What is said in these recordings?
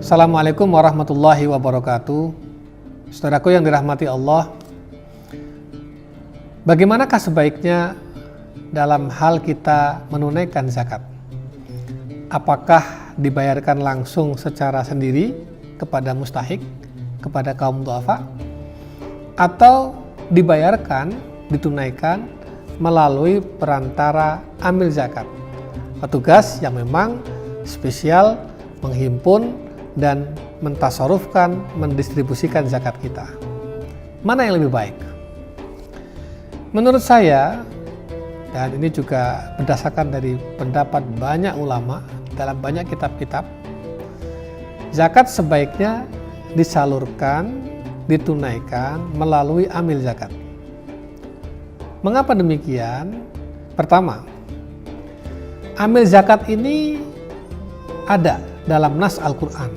Assalamualaikum warahmatullahi wabarakatuh. Saudaraku yang dirahmati Allah, bagaimanakah sebaiknya dalam hal kita menunaikan zakat? Apakah dibayarkan langsung secara sendiri kepada mustahik, kepada kaum du'afa, atau dibayarkan, ditunaikan melalui perantara amil zakat, petugas yang memang spesial menghimpun dan mentasarufkan, mendistribusikan zakat kita? Mana yang lebih baik? Menurut saya, dan ini juga berdasarkan dari pendapat banyak ulama dalam banyak kitab-kitab, zakat sebaiknya disalurkan, ditunaikan melalui amil zakat. Mengapa demikian? Pertama, amil zakat ini ada dalam nas Al-Quran.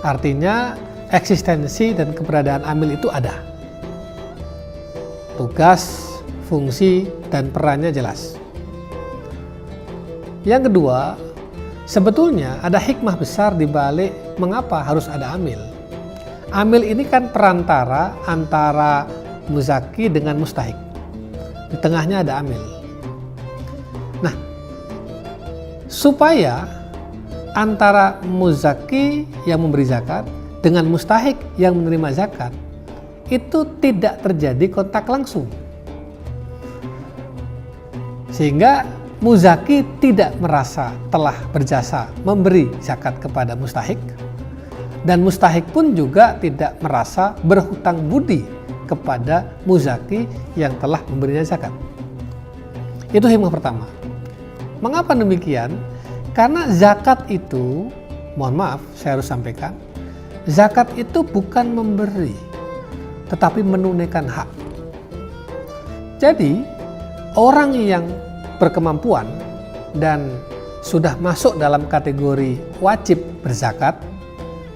Artinya eksistensi dan keberadaan amil itu ada. Tugas, fungsi, dan perannya jelas. Yang kedua, sebetulnya ada hikmah besar di balik mengapa harus ada amil. Amil ini kan perantara antara muzaki dengan mustahik. Di tengahnya ada amil. Nah, supaya antara muzaki yang memberi zakat dengan mustahik yang menerima zakat itu tidak terjadi kontak langsung, sehingga muzaki tidak merasa telah berjasa memberi zakat kepada mustahik, dan mustahik pun juga tidak merasa berhutang budi kepada muzaki yang telah memberinya zakat. Itu hikmah pertama. Mengapa demikian? Karena zakat itu, mohon maaf saya harus sampaikan, zakat itu bukan memberi, tetapi menunaikan hak. Jadi, orang yang berkemampuan dan sudah masuk dalam kategori wajib berzakat,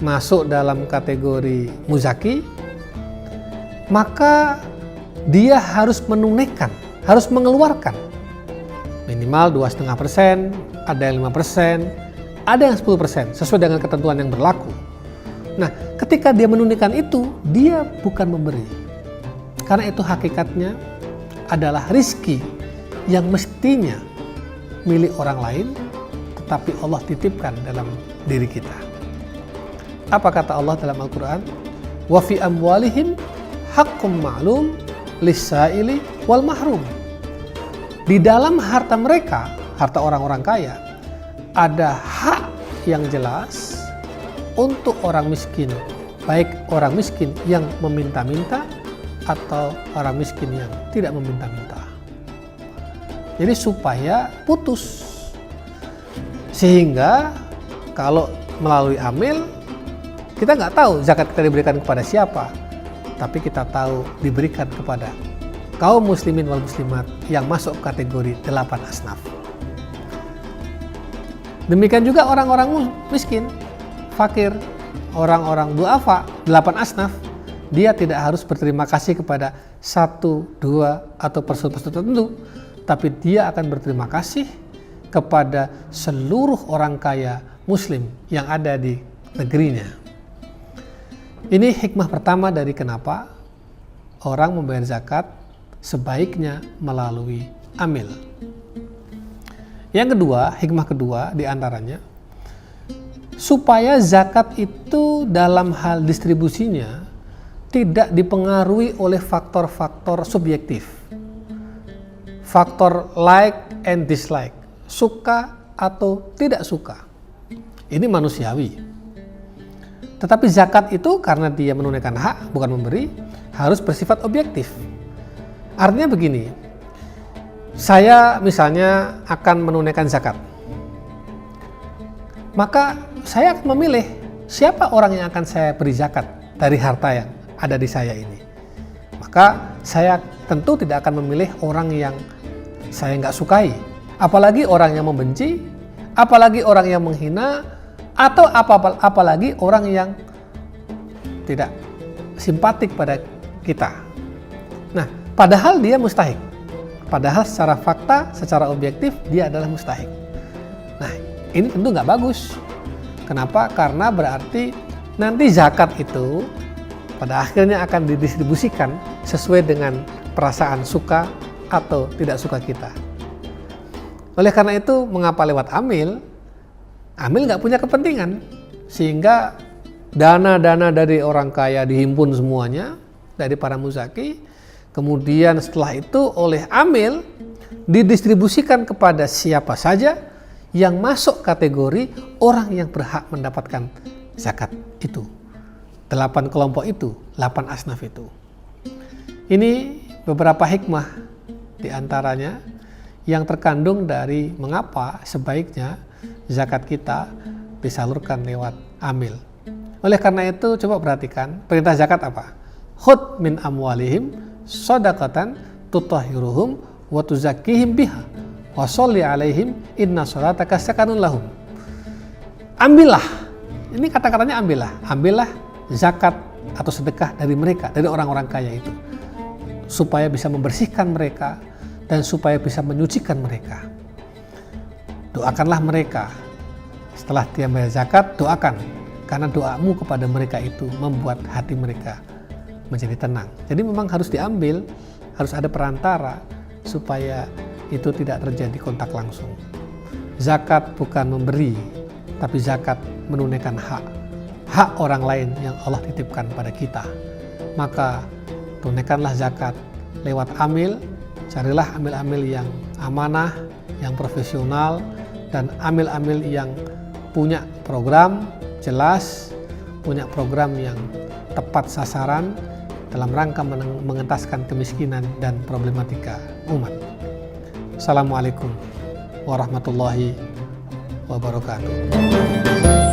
masuk dalam kategori muzaki, maka dia harus menunaikan, harus mengeluarkan minimal 2,5%, ada yang 5%, ada yang 10%, sesuai dengan ketentuan yang berlaku. Nah, ketika dia menunaikan itu, dia bukan memberi. Karena itu hakikatnya adalah rizki yang mestinya milik orang lain, tetapi Allah titipkan dalam diri kita. Apa kata Allah dalam Al-Quran? Wa fi amwalihim haqqum ma'lum lis-sa'ili wal mahrum. Di dalam harta mereka, harta orang-orang kaya, ada hak yang jelas untuk orang miskin, baik orang miskin yang meminta-minta atau orang miskin yang tidak meminta-minta. Jadi supaya putus, sehingga kalau melalui amil kita nggak tahu zakat kita diberikan kepada siapa, tapi kita tahu diberikan kepada kaum muslimin wal muslimat yang masuk kategori 8 asnaf. Demikian juga orang-orang miskin, fakir, orang-orang du'afa, 8 asnaf, dia tidak harus berterima kasih kepada 1, 2, atau person-person tertentu, tapi dia akan berterima kasih kepada seluruh orang kaya muslim yang ada di negerinya. Ini hikmah pertama dari kenapa orang membayar zakat sebaiknya melalui amil. Yang kedua, hikmah kedua diantaranya, supaya zakat itu dalam hal distribusinya tidak dipengaruhi oleh faktor-faktor subjektif. Faktor like and dislike, suka atau tidak suka. Ini manusiawi. Tetapi zakat itu karena dia menunaikan hak, bukan memberi, harus bersifat objektif. Artinya begini, saya misalnya akan menunaikan zakat, maka saya akan memilih siapa orang yang akan saya beri zakat dari harta yang ada di saya ini. Maka saya tentu tidak akan memilih orang yang saya nggak sukai apalagi orang yang membenci, apalagi orang yang menghina, atau apalagi orang yang tidak simpatik pada kita. Nah, padahal dia mustahik. Padahal secara fakta, secara objektif dia adalah mustahik. Nah, ini tentu nggak bagus. Kenapa? Karena berarti nanti zakat itu pada akhirnya akan didistribusikan sesuai dengan perasaan suka atau tidak suka kita. Oleh karena itu, mengapa lewat amil? Amil nggak punya kepentingan, sehingga dana-dana dari orang kaya dihimpun semuanya dari para muzaki. Kemudian setelah itu oleh amil didistribusikan kepada siapa saja yang masuk kategori orang yang berhak mendapatkan zakat itu. 8 kelompok itu, 8 asnaf itu. Ini beberapa hikmah diantaranya yang terkandung dari mengapa sebaiknya zakat kita disalurkan lewat amil. Oleh karena itu coba perhatikan perintah zakat apa? Khudh min amwalihim shadaqatan tutahhiruhum wa tuzakkihim biha wa sholli alaihim inna sholataka sakanun lahum. Ambillah, ini kata-katanya ambillah zakat atau sedekah dari mereka, dari orang-orang kaya itu, supaya bisa membersihkan mereka dan supaya bisa menyucikan mereka. Doakanlah mereka. Setelah dia bayar zakat, doakan, karena doamu kepada mereka itu membuat hati mereka menjadi tenang. Jadi memang harus diambil, harus ada perantara supaya itu tidak terjadi kontak langsung. Zakat bukan memberi, tapi zakat menunaikan hak orang lain yang Allah titipkan pada kita. Maka tunaikanlah zakat lewat amil, carilah amil-amil yang amanah, yang profesional, dan amil-amil yang punya program jelas, punya program yang tepat sasaran dalam rangka mengentaskan kemiskinan dan problematika umat. Assalamualaikum warahmatullahi wabarakatuh.